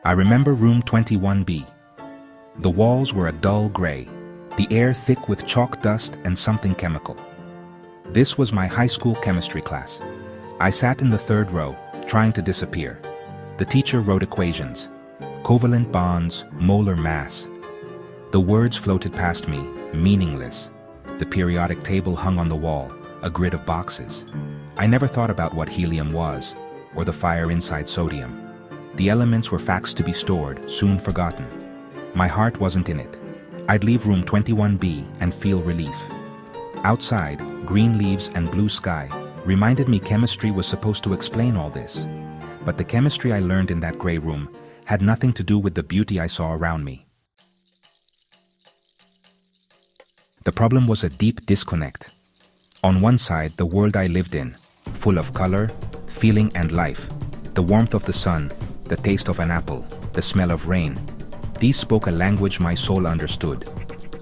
I remember room 21B. The walls were a dull gray, the air thick with chalk dust and something chemical. This was my high school chemistry class. I sat in the third row, trying to disappear. The teacher wrote equations, covalent bonds, molar mass. The words floated past me, meaningless. The periodic table hung on the wall, a grid of boxes. I never thought about what helium was, or the fire inside sodium. The elements were facts to be stored, soon forgotten. My heart wasn't in it. I'd leave room 21B and feel relief. Outside, green leaves and blue sky reminded me chemistry was supposed to explain all this. But the chemistry I learned in that gray room had nothing to do with the beauty I saw around me. The problem was a deep disconnect. On one side, the world I lived in, full of color, feeling and life, the warmth of the sun, the taste of an apple, the smell of rain. These spoke a language my soul understood.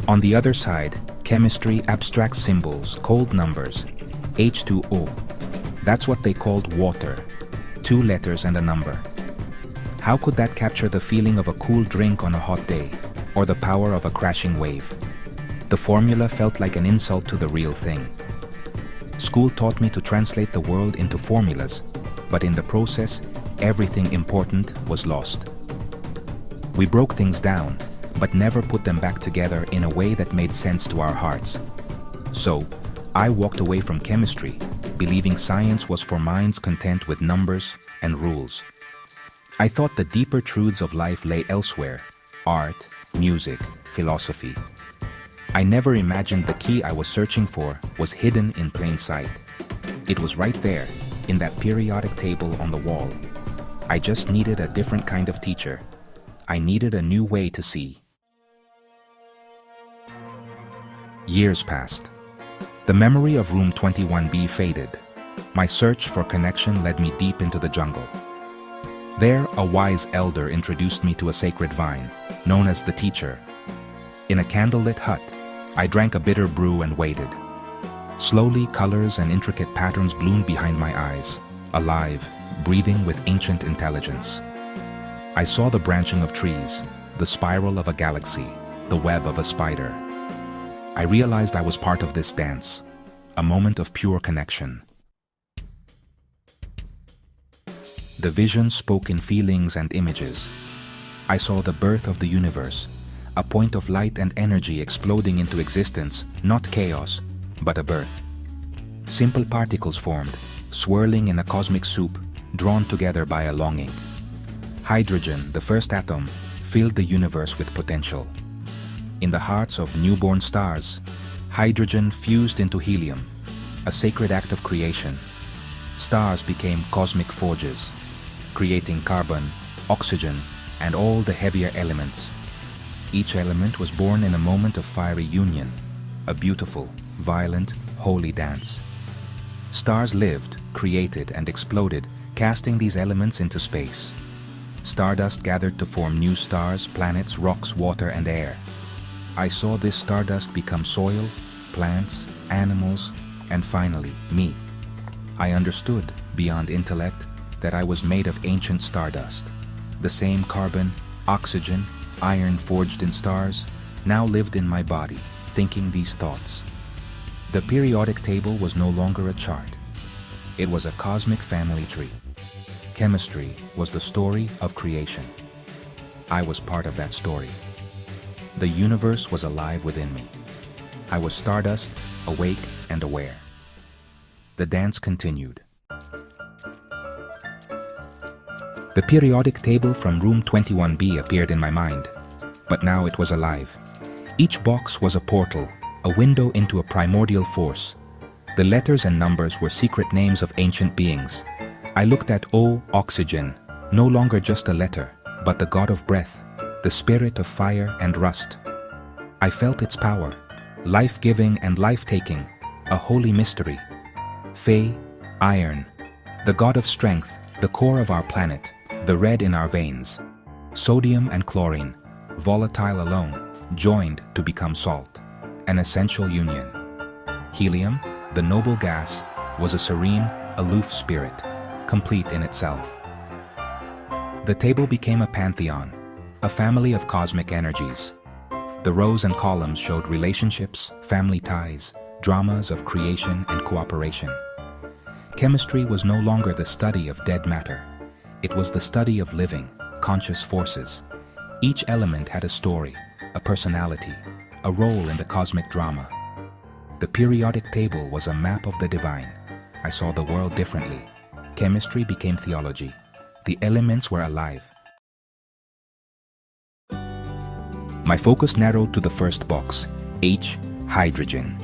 On the other side, chemistry, abstract symbols, cold numbers, H2O. That's what they called water, 2 letters and a number. How could that capture the feeling of a cool drink on a hot day, or the power of a crashing wave? The formula felt like an insult to the real thing. School taught me to translate the world into formulas, but in the process, everything important was lost. We broke things down, but never put them back together in a way that made sense to our hearts. So, I walked away from chemistry, believing science was for minds content with numbers and rules. I thought the deeper truths of life lay elsewhere: art, music, philosophy. I never imagined the key I was searching for was hidden in plain sight. It was right there, in that periodic table on the wall. I just needed a different kind of teacher. I needed a new way to see. Years passed. The memory of room 21B faded. My search for connection led me deep into the jungle. There, a wise elder introduced me to a sacred vine, known as the teacher. In a candlelit hut, I drank a bitter brew and waited. Slowly, colors and intricate patterns bloomed behind my eyes, alive, breathing with ancient intelligence. I saw the branching of trees, the spiral of a galaxy, the web of a spider. I realized I was part of this dance, a moment of pure connection. The vision spoke in feelings and images. I saw the birth of the universe, a point of light and energy exploding into existence, not chaos, but a birth. Simple particles formed, swirling in a cosmic soup, drawn together by a longing. Hydrogen, the first atom, filled the universe with potential. In the hearts of newborn stars, hydrogen fused into helium, a sacred act of creation. Stars became cosmic forges, creating carbon, oxygen, and all the heavier elements. Each element was born in a moment of fiery union, a beautiful, violent, holy dance. Stars lived, created, and exploded, casting these elements into space. Stardust gathered to form new stars, planets, rocks, water, and air. I saw this stardust become soil, plants, animals, and finally, me. I understood, beyond intellect, that I was made of ancient stardust. The same carbon, oxygen, iron forged in stars, now lived in my body, thinking these thoughts. The periodic table was no longer a chart. It was a cosmic family tree. Chemistry was the story of creation. I was part of that story. The universe was alive within me. I was stardust, awake and aware. The dance continued. The periodic table from room 21B appeared in my mind, but now it was alive. Each box was a portal, a window into a primordial force. The letters and numbers were secret names of ancient beings. I looked at O, oxygen, no longer just a letter, but the god of breath, the spirit of fire and rust. I felt its power, life-giving and life-taking, a holy mystery. Fe, iron, the god of strength, the core of our planet, the red in our veins. Sodium and chlorine, volatile alone, joined to become salt, an essential union. Helium, the noble gas, was a serene, aloof spirit, complete in itself. The table became a pantheon, a family of cosmic energies. The rows and columns showed relationships, family ties, dramas of creation and cooperation. Chemistry was no longer the study of dead matter. It was the study of living, conscious forces. Each element had a story, a personality, a role in the cosmic drama. The periodic table was a map of the divine. I saw the world differently. Chemistry became theology. The elements were alive. My focus narrowed to the first box, H, hydrogen.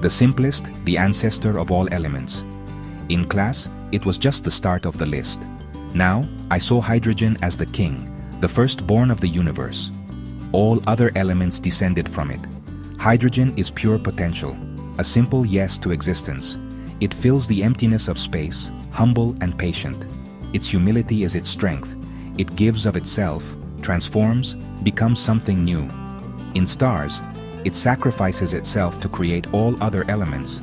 The simplest, the ancestor of all elements. In class, it was just the start of the list. Now, I saw hydrogen as the king, the firstborn of the universe. All other elements descended from it. Hydrogen is pure potential, a simple yes to existence. It fills the emptiness of space, humble and patient. Its humility is its strength. It gives of itself, transforms, becomes something new. In stars, it sacrifices itself to create all other elements.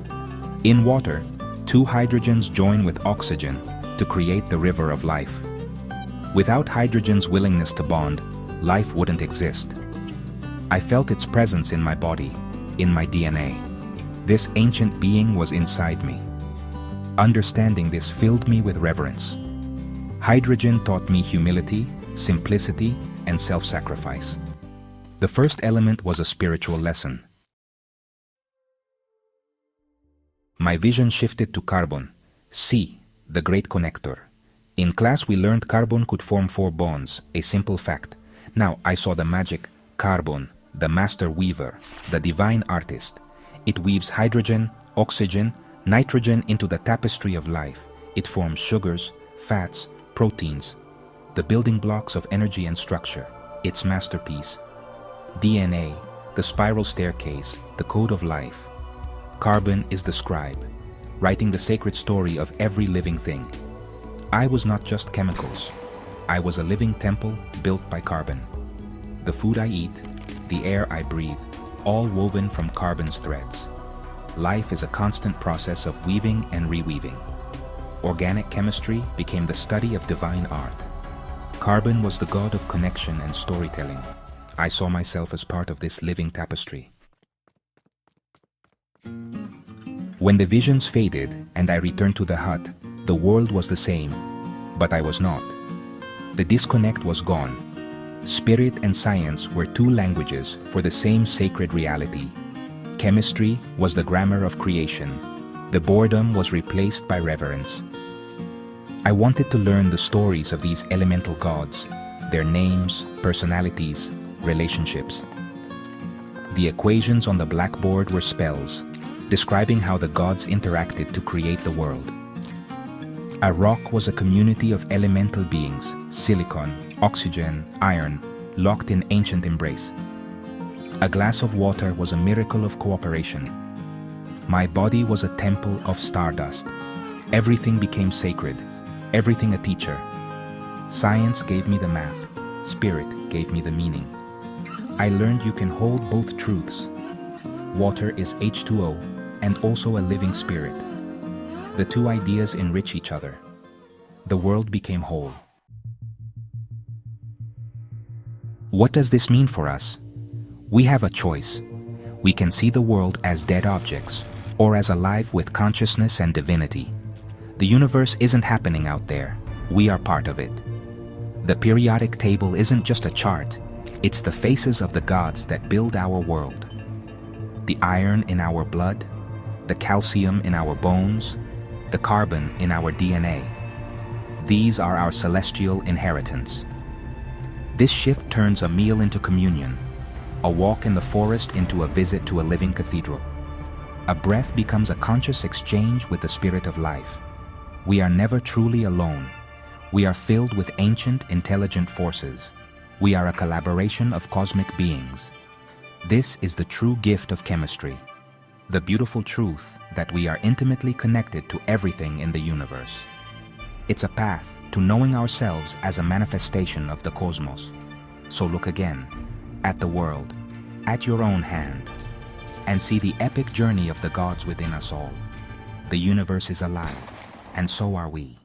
In water, two hydrogens join with oxygen to create the river of life. Without hydrogen's willingness to bond, life wouldn't exist. I felt its presence in my body, in my DNA. This ancient being was inside me. Understanding this filled me with reverence. Hydrogen taught me humility, simplicity, and self-sacrifice. The first element was a spiritual lesson. My vision shifted to carbon, C, the great connector. In class we learned carbon could form 4 bonds, a simple fact. Now I saw the magic carbon, the master weaver, the divine artist. It weaves hydrogen, oxygen, nitrogen into the tapestry of life. It forms sugars, fats, proteins, the building blocks of energy and structure, its masterpiece. DNA, the spiral staircase, the code of life. Carbon is the scribe, writing the sacred story of every living thing. I was not just chemicals. I was a living temple built by carbon. The food I eat, the air I breathe, all woven from carbon's threads. Life is a constant process of weaving and reweaving. Organic chemistry became the study of divine art. Carbon was the god of connection and storytelling. I saw myself as part of this living tapestry. When the visions faded and I returned to the hut, the world was the same, but I was not. The disconnect was gone. Spirit and science were 2 languages for the same sacred reality. Chemistry was the grammar of creation. The boredom was replaced by reverence. I wanted to learn the stories of these elemental gods, their names, personalities, relationships. The equations on the blackboard were spells, describing how the gods interacted to create the world. A rock was a community of elemental beings, silicon, oxygen, iron, locked in ancient embrace. A glass of water was a miracle of cooperation. My body was a temple of stardust. Everything became sacred, everything a teacher. Science gave me the map, spirit gave me the meaning. I learned you can hold both truths. Water is H2O and also a living spirit. The 2 ideas enrich each other. The world became whole. What does this mean for us? We have a choice. We can see the world as dead objects or as alive with consciousness and divinity. The universe isn't happening out there. We are part of it. The periodic table isn't just a chart. It's the faces of the gods that build our world. The iron in our blood, the calcium in our bones, the carbon in our DNA. These are our celestial inheritance. This shift turns a meal into communion, a walk in the forest into a visit to a living cathedral. A breath becomes a conscious exchange with the spirit of life. We are never truly alone. We are filled with ancient, intelligent forces. We are a collaboration of cosmic beings. This is the true gift of chemistry, the beautiful truth that we are intimately connected to everything in the universe. It's a path to knowing ourselves as a manifestation of the cosmos. So look again, at the world, at your own hand, and see the epic journey of the gods within us all. The universe is alive, and so are we.